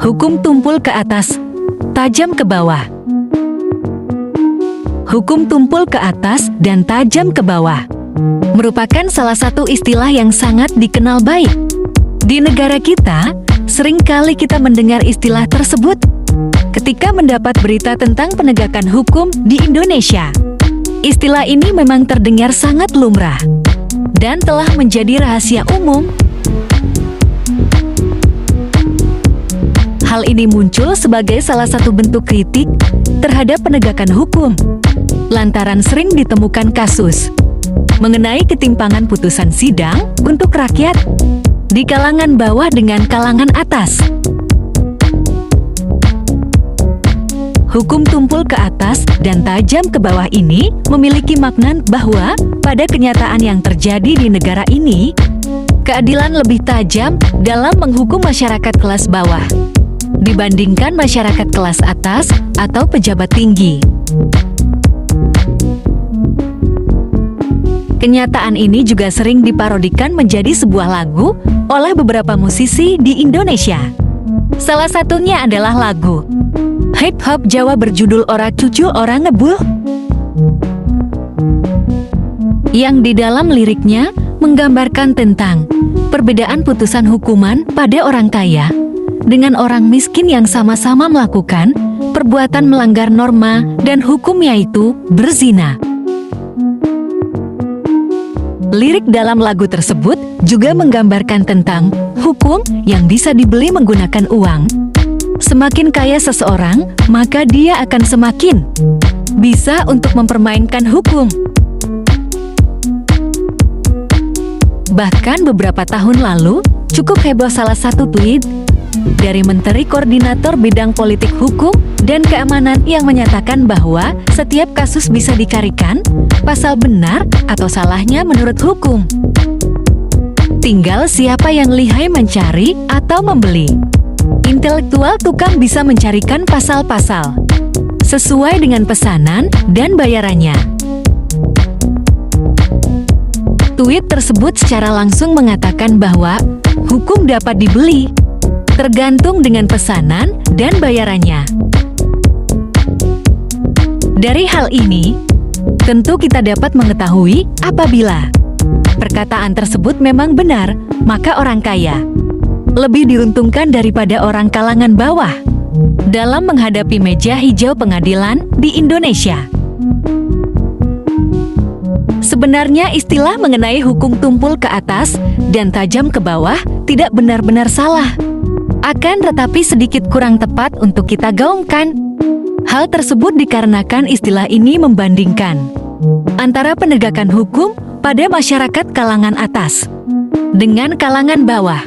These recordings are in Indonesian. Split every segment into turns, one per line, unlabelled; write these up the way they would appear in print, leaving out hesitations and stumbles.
Hukum tumpul ke atas, tajam ke bawah. Hukum tumpul ke atas dan tajam ke bawah merupakan salah satu istilah yang sangat dikenal baik. Di negara kita, seringkali kita mendengar istilah tersebut ketika mendapat berita tentang penegakan hukum di Indonesia. Istilah ini memang terdengar sangat lumrah dan telah menjadi rahasia umum. Hal ini muncul sebagai salah satu bentuk kritik terhadap penegakan hukum, lantaran sering ditemukan kasus mengenai ketimpangan putusan sidang untuk rakyat di kalangan bawah dengan kalangan atas. Hukum tumpul ke atas dan tajam ke bawah ini memiliki makna bahwa pada kenyataan yang terjadi di negara ini, keadilan lebih tajam dalam menghukum masyarakat kelas bawah dibandingkan masyarakat kelas atas atau pejabat tinggi. Kenyataan ini juga sering diparodikan menjadi sebuah lagu oleh beberapa musisi di Indonesia. Salah satunya adalah lagu hip hop Jawa berjudul Ora Cucu Ora Ngebul, yang di dalam liriknya menggambarkan tentang perbedaan putusan hukuman pada orang kaya dengan orang miskin yang sama-sama melakukan perbuatan melanggar norma dan hukum, yaitu berzina. Lirik dalam lagu tersebut juga menggambarkan tentang hukum yang bisa dibeli menggunakan uang. Semakin kaya seseorang, maka dia akan semakin bisa untuk mempermainkan hukum. Bahkan beberapa tahun lalu, cukup heboh salah satu tweet dari Menteri Koordinator Bidang Politik Hukum dan Keamanan yang menyatakan bahwa setiap kasus bisa dicarikan pasal benar atau salahnya menurut hukum. Tinggal siapa yang lihai mencari atau membeli. Intelektual tukang bisa mencarikan pasal-pasal sesuai dengan pesanan dan bayarannya. Tweet tersebut secara langsung mengatakan bahwa hukum dapat dibeli, tergantung dengan pesanan dan bayarannya. Dari hal ini, tentu kita dapat mengetahui apabila perkataan tersebut memang benar, maka orang kaya lebih diuntungkan daripada orang kalangan bawah dalam menghadapi meja hijau pengadilan di Indonesia. Sebenarnya istilah mengenai hukum tumpul ke atas dan tajam ke bawah tidak benar-benar salah. Akan tetapi sedikit kurang tepat untuk kita gaungkan. Hal tersebut dikarenakan istilah ini membandingkan antara penegakan hukum pada masyarakat kalangan atas dengan kalangan bawah.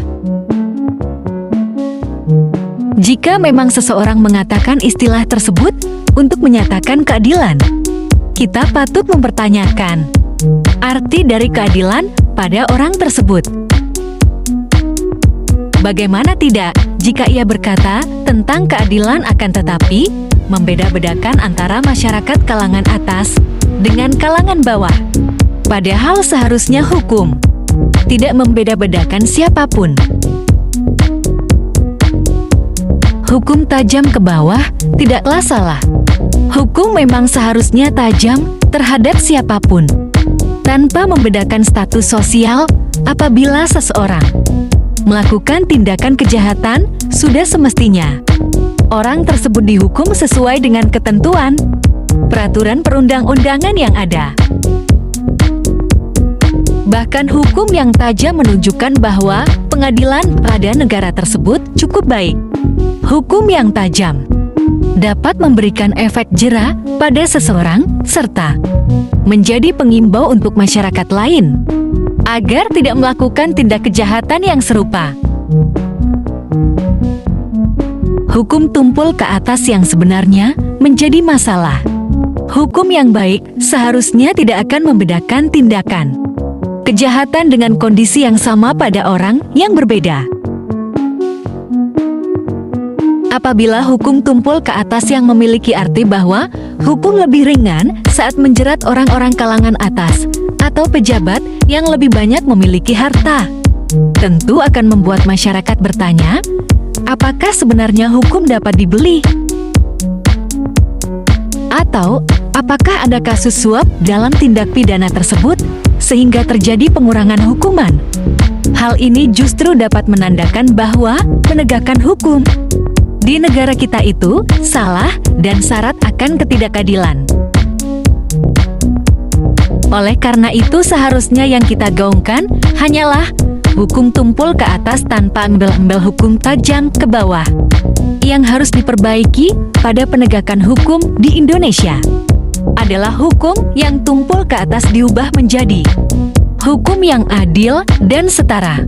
Jika memang seseorang mengatakan istilah tersebut untuk menyatakan keadilan, kita patut mempertanyakan arti dari keadilan pada orang tersebut. Bagaimana tidak jika ia berkata tentang keadilan akan tetapi membeda-bedakan antara masyarakat kalangan atas dengan kalangan bawah? Padahal seharusnya hukum tidak membeda-bedakan siapapun. Hukum tajam ke bawah tidaklah salah. Hukum memang seharusnya tajam terhadap siapapun, tanpa membedakan status sosial. Apabila seseorang melakukan tindakan kejahatan, sudah semestinya orang tersebut dihukum sesuai dengan ketentuan peraturan perundang-undangan yang ada. Bahkan hukum yang tajam menunjukkan bahwa pengadilan pada negara tersebut cukup baik. Hukum yang tajam dapat memberikan efek jera pada seseorang serta menjadi pengimbau untuk masyarakat lain agar tidak melakukan tindak kejahatan yang serupa. Hukum tumpul ke atas yang sebenarnya menjadi masalah. Hukum yang baik seharusnya tidak akan membedakan tindakan kejahatan dengan kondisi yang sama pada orang yang berbeda. Apabila hukum tumpul ke atas yang memiliki arti bahwa hukum lebih ringan saat menjerat orang-orang kalangan atas atau pejabat yang lebih banyak memiliki harta, tentu akan membuat masyarakat bertanya, apakah sebenarnya hukum dapat dibeli? Atau, apakah ada kasus suap dalam tindak pidana tersebut, sehingga terjadi pengurangan hukuman? Hal ini justru dapat menandakan bahwa penegakan hukum di negara kita itu salah dan syarat akan ketidakadilan. Oleh karena itu seharusnya yang kita gaungkan hanyalah hukum tumpul ke atas tanpa embel-embel hukum tajam ke bawah. Yang harus diperbaiki pada penegakan hukum di Indonesia adalah hukum yang tumpul ke atas diubah menjadi hukum yang adil dan setara.